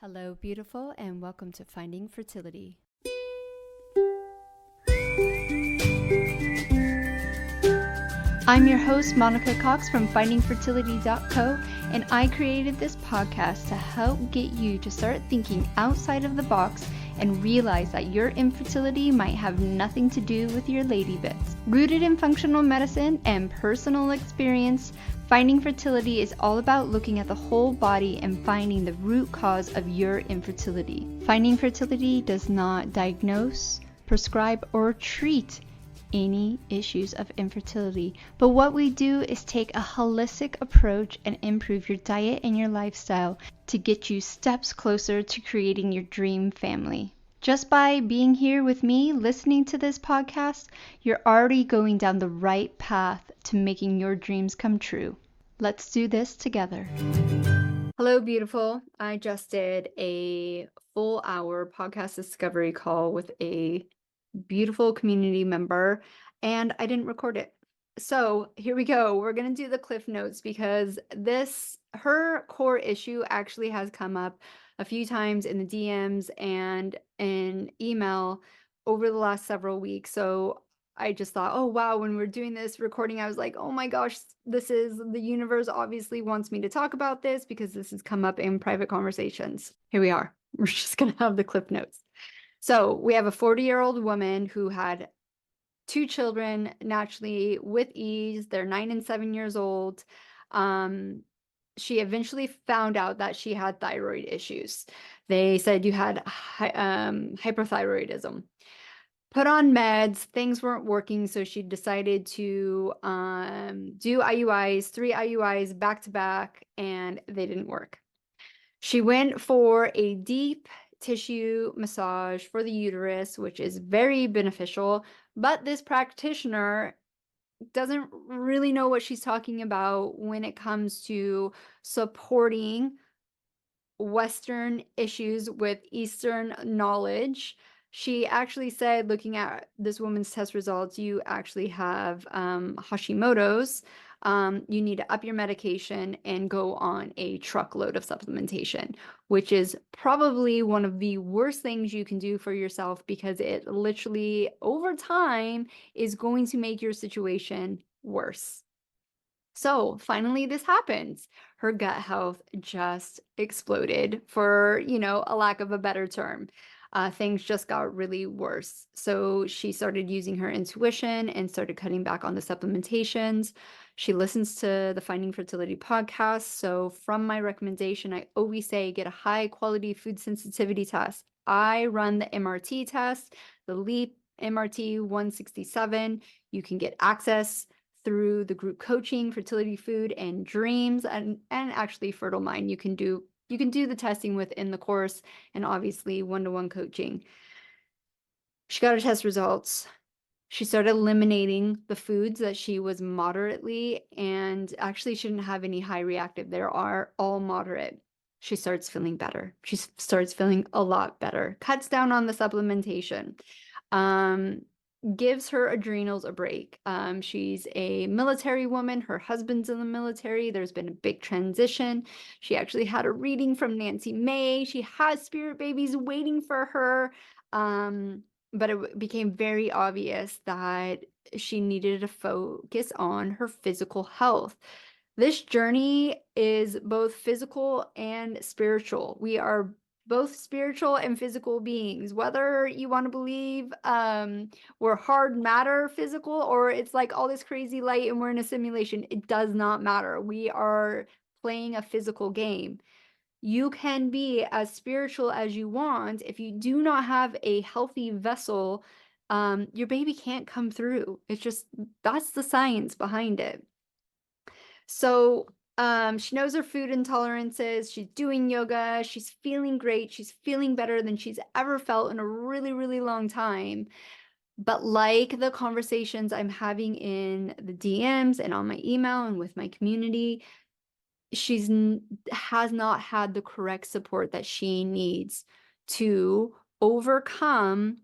Hello, beautiful, and welcome to Finding Fertility. I'm your host, Monica Cox from findingfertility.co, and I created this podcast to help get you to start thinking outside of the box and realize that your infertility might have nothing to do with your lady bits. Rooted in functional medicine and personal experience, Finding Fertility is all about looking at the whole body and finding the root cause of your infertility. Finding Fertility does not diagnose, prescribe, or treat any issues of infertility, but what we do is take a holistic approach and improve your diet and your lifestyle to get you steps closer to creating your dream family. Just by being here with me, listening to this podcast, you're already going down the right path to making your dreams come true. Let's do this together. Hello, beautiful. I just did a full hour podcast discovery call with a beautiful community member, and I didn't record it. So here we go. We're going to do the cliff notes because her core issue actually has come up a few times in the DMs and in email over the last several weeks. So I just thought, oh, wow, when we're doing this recording, I was like, oh my gosh, the universe obviously wants me to talk about this because this has come up in private conversations. Here we are. We're just going to have the cliff notes. So we have a 40-year-old woman who had 2 children naturally with ease. They're 9 and 7 years old. She eventually found out that she had thyroid issues. They said you had hyperthyroidism. Put on meds, things weren't working, so she decided to do IUIs, 3 IUIs back to back, and they didn't work. She went for a deep tissue massage for the uterus, which is very beneficial, but this practitioner doesn't really know what she's talking about when it comes to supporting Western issues with Eastern knowledge. She actually said, looking at this woman's test results, you actually have Hashimoto's. You need to up your medication and go on a truckload of supplementation, which is probably one of the worst things you can do for yourself because it literally, over time, is going to make your situation worse. So finally, this happens. Her gut health just exploded, for, a lack of a better term. Things just got really worse. So she started using her intuition and started cutting back on the supplementations. She listens to the Finding Fertility podcast. So from my recommendation, I always say get a high quality food sensitivity test. I run the MRT test, the LEAP MRT 167. You can get access through the group coaching, Fertility Food and Dreams, and actually Fertile Mind. You can do the testing within the course, and obviously one-to-one coaching. She got her test results. She started eliminating the foods that she was moderately, and actually shouldn't have any high reactive. They are all moderate. She starts feeling better. She starts feeling a lot better. Cuts down on the supplementation. Gives her adrenals a break. She's a military woman. Her husband's in the military. There's been a big transition. She actually had a reading from Nancy May. She has spirit babies waiting for her. But it became very obvious that she needed to focus on her physical health. This journey is both physical and spiritual. We are both spiritual and physical beings, whether you want to believe we're hard matter physical or it's like all this crazy light and we're in a simulation. It does not matter. We are playing a physical game. You can be as spiritual as you want. If you do not have a healthy vessel, your baby can't come through. That's the science behind it. So she knows her food intolerances. She's doing yoga. She's feeling great. She's feeling better than she's ever felt in a really, really long time. But like the conversations I'm having in the DMs and on my email and with my community, has not had the correct support that she needs to overcome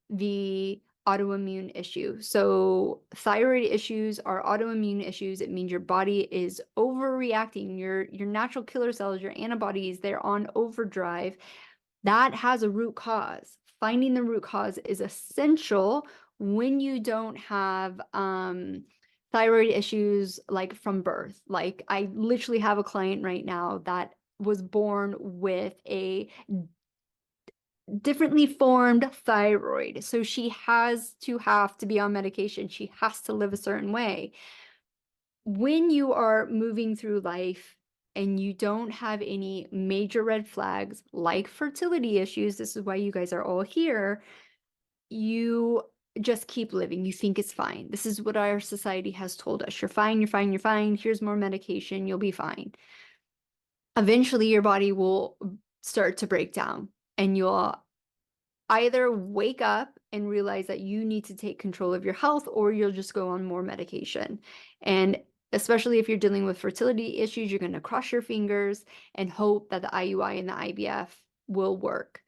the autoimmune issue. So thyroid issues are autoimmune issues. It means your body is overreacting. Your natural killer cells, your antibodies, they're on overdrive. That has a root cause. Finding the root cause is essential when you don't have thyroid issues like from birth. Like I literally have a client right now that was born with a differently formed thyroid. So she has to have to be on medication. She has to live a certain way. When you are moving through life and you don't have any major red flags like fertility issues, this is why you guys are all here, you just keep living. You think it's fine. This is what our society has told us. You're fine, you're fine, you're fine. Here's more medication, you'll be fine. Eventually, your body will start to break down and you'll either wake up and realize that you need to take control of your health, or you'll just go on more medication. And especially if you're dealing with fertility issues, you're going to cross your fingers and hope that the IUI and the IVF will work.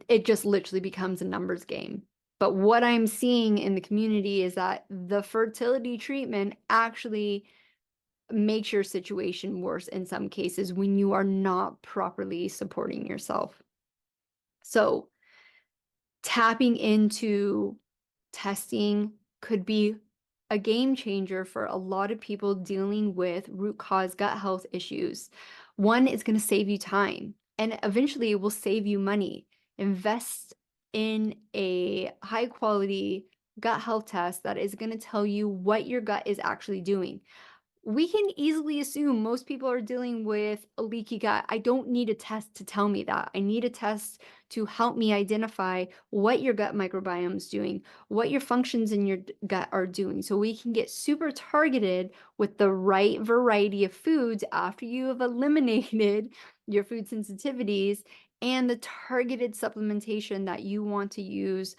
It just literally becomes a numbers game. But what I'm seeing in the community is that the fertility treatment actually makes your situation worse in some cases when you are not properly supporting yourself. So tapping into testing could be a game changer for a lot of people dealing with root cause gut health issues. One, it's going to save you time, and eventually it will save you money. Invest in a high quality gut health test that is going to tell you what your gut is actually doing. We can easily assume most people are dealing with a leaky gut. I don't need a test to tell me that. I need a test to help me identify what your gut microbiome is doing, what your functions in your gut are doing, so we can get super targeted with the right variety of foods after you have eliminated your food sensitivities and the targeted supplementation that you want to use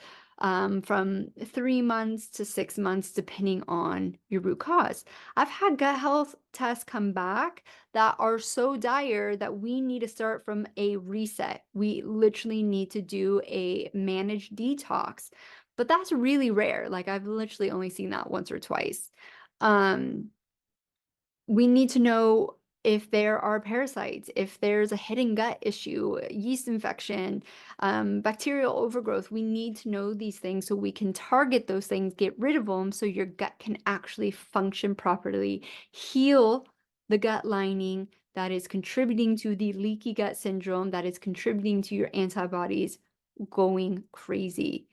from 3 months to 6 months, depending on your root cause. I've had gut health tests come back that are so dire that we need to start from a reset. We literally need to do a managed detox, but that's really rare. Like I've literally only seen that once or twice. We need to know if there are parasites, if there's a hidden gut issue, yeast infection, bacterial overgrowth. We need to know these things so we can target those things, get rid of them, so your gut can actually function properly, heal the gut lining that is contributing to the leaky gut syndrome, that is contributing to your antibodies going crazy.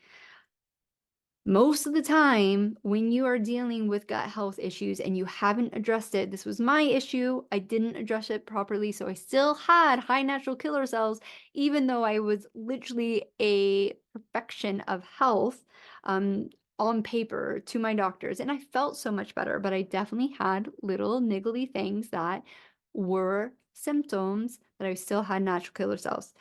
Most of the time, when you are dealing with gut health issues and you haven't addressed it, this was my issue. I didn't address it properly, so I still had high natural killer cells, even though I was literally a perfection of health on paper to my doctors. And I felt so much better, but I definitely had little niggly things that were symptoms that I still had natural killer cells.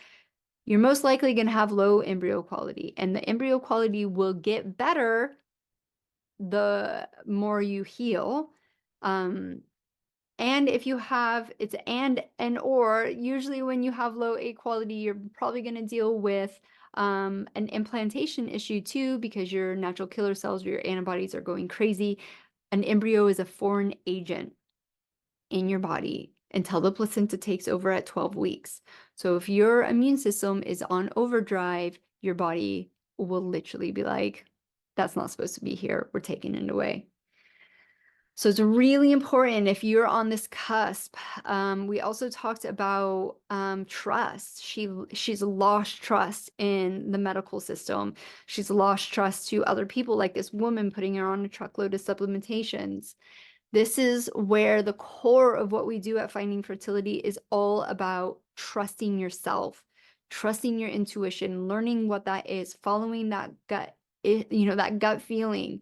You're most likely going to have low embryo quality, and the embryo quality will get better the more you heal. And if you have, it's and or usually when you have low egg quality, you're probably going to deal with an implantation issue too, because your natural killer cells or your antibodies are going crazy. An embryo is a foreign agent in your body until the placenta takes over at 12 weeks. So if your immune system is on overdrive, your body will literally be like, that's not supposed to be here. We're taking it away. So it's really important if you're on this cusp. We also talked about trust. She's lost trust in the medical system. She's lost trust to other people, like this woman putting her on a truckload of supplementations. This is where the core of what we do at Finding Fertility is all about trusting yourself, trusting your intuition, learning what that is, following that gut, that gut feeling,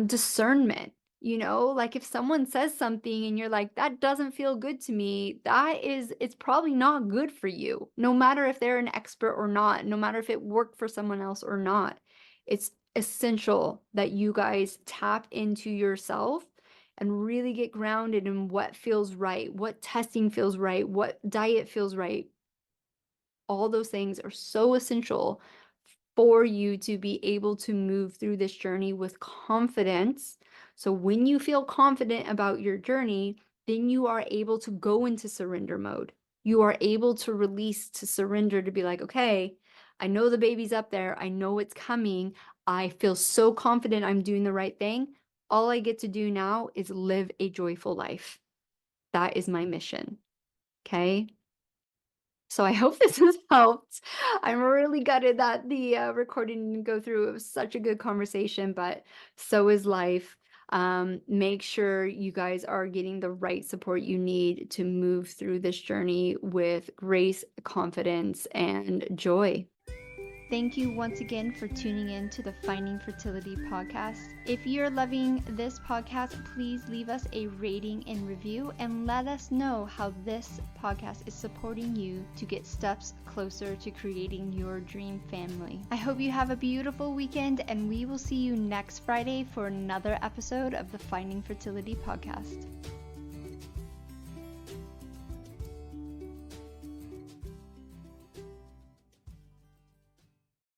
discernment. Like if someone says something and you're like, that doesn't feel good to me, it's probably not good for you, no matter if they're an expert or not, no matter if it worked for someone else or not. It's essential that you guys tap into yourself and really get grounded in what feels right, what testing feels right, what diet feels right. All those things are so essential for you to be able to move through this journey with confidence. So when you feel confident about your journey, then you are able to go into surrender mode. You are able to release, to surrender, to be like, okay, I know the baby's up there. I know it's coming. I feel so confident I'm doing the right thing. All I get to do now is live a joyful life. That is my mission. Okay. So I hope this has helped. I'm really gutted that the recording didn't go through. It was such a good conversation, but so is life. Make sure you guys are getting the right support you need to move through this journey with grace, confidence, and joy. Thank you once again for tuning in to the Finding Fertility podcast. If you're loving this podcast, please leave us a rating and review and let us know how this podcast is supporting you to get steps closer to creating your dream family. I hope you have a beautiful weekend, and we will see you next Friday for another episode of the Finding Fertility podcast.